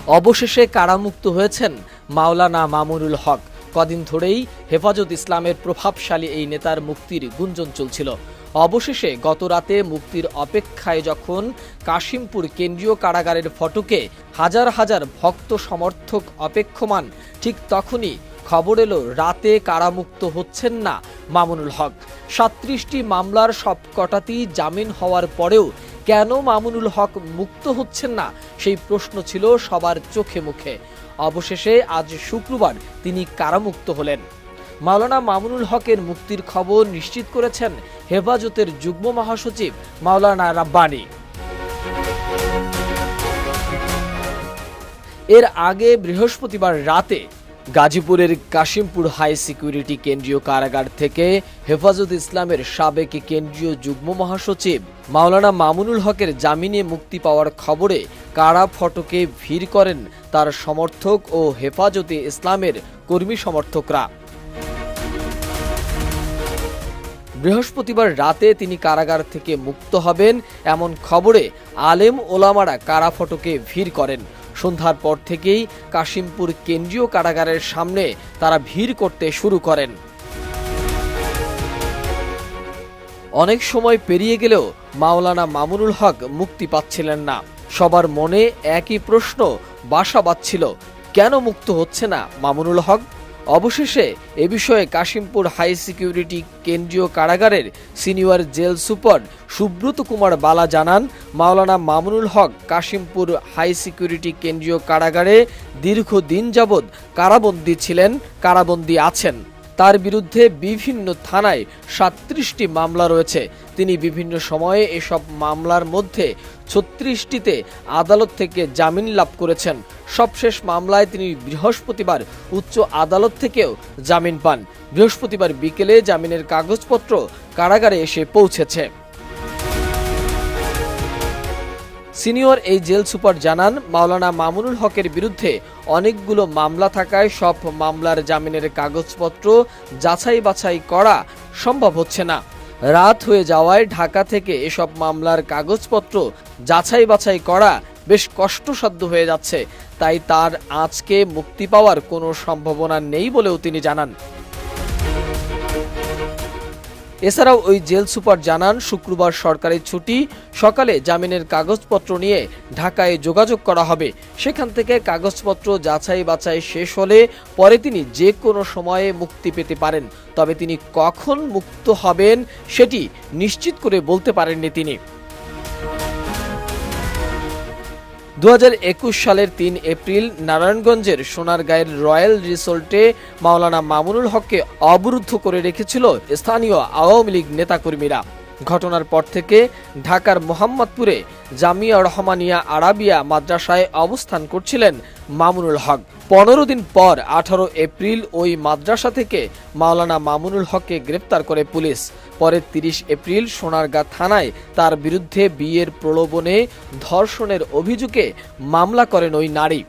অবশেষে কারামুক্ত হয়েছেন মাওলানা মামুনুল হক। কদিন ধরেই হেফাজত ইসলামের প্রভাবশালী এই নেতার মুক্তির গুঞ্জন চলছিল। অবশেষে গতরাতে মুক্তির অপেক্ষায় যখন কাশিমপুর কেন্দ্রীয় কারাগারের ফটকে হাজার হাজার ভক্ত সমর্থক অপেক্ষমান, ঠিক তখনই খবর এলো রাতে কারামুক্ত হচ্ছেন না মামুনুল হক। ৩৭টি মামলার সবকটাতেই জামিন হওয়ার পরেও কেন মামুনুল হক মুক্ত হচ্ছেন না, সেই প্রশ্ন ছিল সবার চোখে মুখে। অবশেষে আজ শুক্রবার তিনি কারামুক্ত হলেন। মাওলানা মামুনুল হকের মুক্তির খবর নিশ্চিত করেছেন হেফাজতের যুগ্ম মহাসচিব মাওলানা রাব্বানী। এর আগে বৃহস্পতিবার রাতে গাজীপুরের কাশিমপুর হাই সিকিউরিটি কেন্দ্রীয় কারাগার থেকে হেফাজত ইসলামের সাবেক কেন্দ্রীয় যুগ্ম মহাসচিব মাওলানা মামুনুল হকের জামিনে মুক্তি পাওয়ার খবরে কারা ফটকে ভিড় করেন তার সমর্থক ও হেফাজতে ইসলামের কর্মী সমর্থকরা। বৃহস্পতিবার রাতে তিনি কারাগার থেকে মুক্ত হবেন এমন খবরে আলেম ওলামারা কারা ফটকে ভিড় করেন। সন্ধ্যার পর থেকেই কাশিমপুর কেন্দ্রীয় কারাগারের সামনে তারা ভিড় করতে শুরু করেন। অনেক সময় পেরিয়ে গেলেও মাওলানা মামুনুল হক মুক্তি পাচ্ছিলেন না। সবার মনে একই প্রশ্ন বাসা বাঁধছিল, কেন মুক্ত হচ্ছে না মামুনুল হক? অবশেষে এ বিষয়ে কাশিমপুর হাই সিকিউরিটি কেন্দ্রীয় কারাগারের senior jail super Subrata Kumar Bala জানান, মাওলানা মামুনুল হক কাশিমপুর হাই সিকিউরিটি কেন্দ্রীয় কারাগারে দীর্ঘদিন যাবৎ কারাবন্দী ছিলেন, কারাবন্দী আছেন। তার বিরুদ্ধে বিভিন্ন থানায় ৩৭টি মামলা রয়েছে। তিনি বিভিন্ন সময়ে এসব মামলার মধ্যে ৩৬টিতে আদালত থেকে জামিন লাভ করেছেন। সবশেষ মামলায় তিনি বৃহস্পতিবার উচ্চ আদালত থেকেও জামিন পান। বৃহস্পতিবার বিকেলে জামিনের কাগজপত্র কারাগারে এসে পৌঁছেছে। সিনিয়র এই জেল সুপার জানান, মাওলানা মামুনুল হকের বিরুদ্ধে অনেকগুলো মামলা থাকায় সব মামলার জামিনের কাগজপত্র যাচাই বাছাই করা সম্ভব হচ্ছে না। রাত হয়ে যাওয়ায় ঢাকা থেকে এসব মামলার কাগজপত্র যাচাই বাছাই করা বেশ কষ্টসাধ্য হয়ে যাচ্ছে। তাই তার আজকে মুক্তি পাওয়ার কোনো সম্ভাবনা নেই বলেও তিনি জানান। এছাড়াও ওই জেল সুপার জানান, শুক্রবার সরকারি ছুটি, সকালে জামিনের কাগজপত্র নিয়ে ঢাকায় যোগাযোগ করা হবে। সেখান থেকে কাগজপত্র যাচাই বাছাই শেষ হলে পরে তিনি যে কোনো সময়ে মুক্তি পেতে পারেন। তবে তিনি কখন মুক্ত হবেন সেটি নিশ্চিত করে বলতে পারেননি তিনি। 2021 সালের 3 এপ্রিল নারায়ণগঞ্জের সোনারগাঁয়ের রয়্যাল রিসোর্টে মাওলানা মামুনুল হককে অবরুদ্ধ করে রেখেছিল স্থানীয় আওয়ামী লীগ নেতাকর্মীরা। ঘটনার পর থেকে ঢাকার মোহাম্মদপুরে জামিয়া রহমানিয়া আরাবিয়া মাদ্রাসায় অবস্থান করছিলেন মামুনুল হক। 15 দিন পর 18 এপ্রিল ওই মাদ্রাসা থেকে মাওলানা মামুনুল হককে গ্রেপ্তার করে পুলিশ। পরে 30 এপ্রিল সোনারগাঁ থানায় তার বিরুদ্ধে বিয়ের প্রলোভনে ধর্ষণের অভিযোগে মামলা করেন ওই নারী।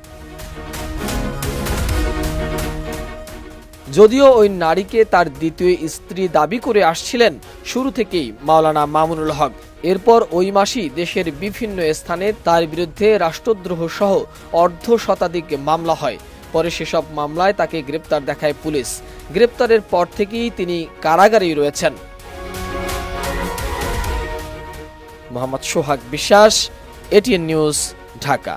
যদিও ওই নারীকে তার দ্বিতীয় স্ত্রী দাবি করে আসছিলেন শুরু থেকেই মাওলানা মামুনুল হক। এরপর ওই মাসেই দেশের বিভিন্ন স্থানে তার বিরুদ্ধে রাষ্ট্রদ্রোহ সহ অর্ধশতাধিক মামলা হয়। পরে সেসব মামলায় তাকে গ্রেপ্তার দেখায় পুলিশ। গ্রেপ্তারের পর থেকেই তিনি কারাগারেই রয়েছেন। মোহাম্মদ সোহাগ বিশ্বাস, এটিএন নিউজ, ঢাকা।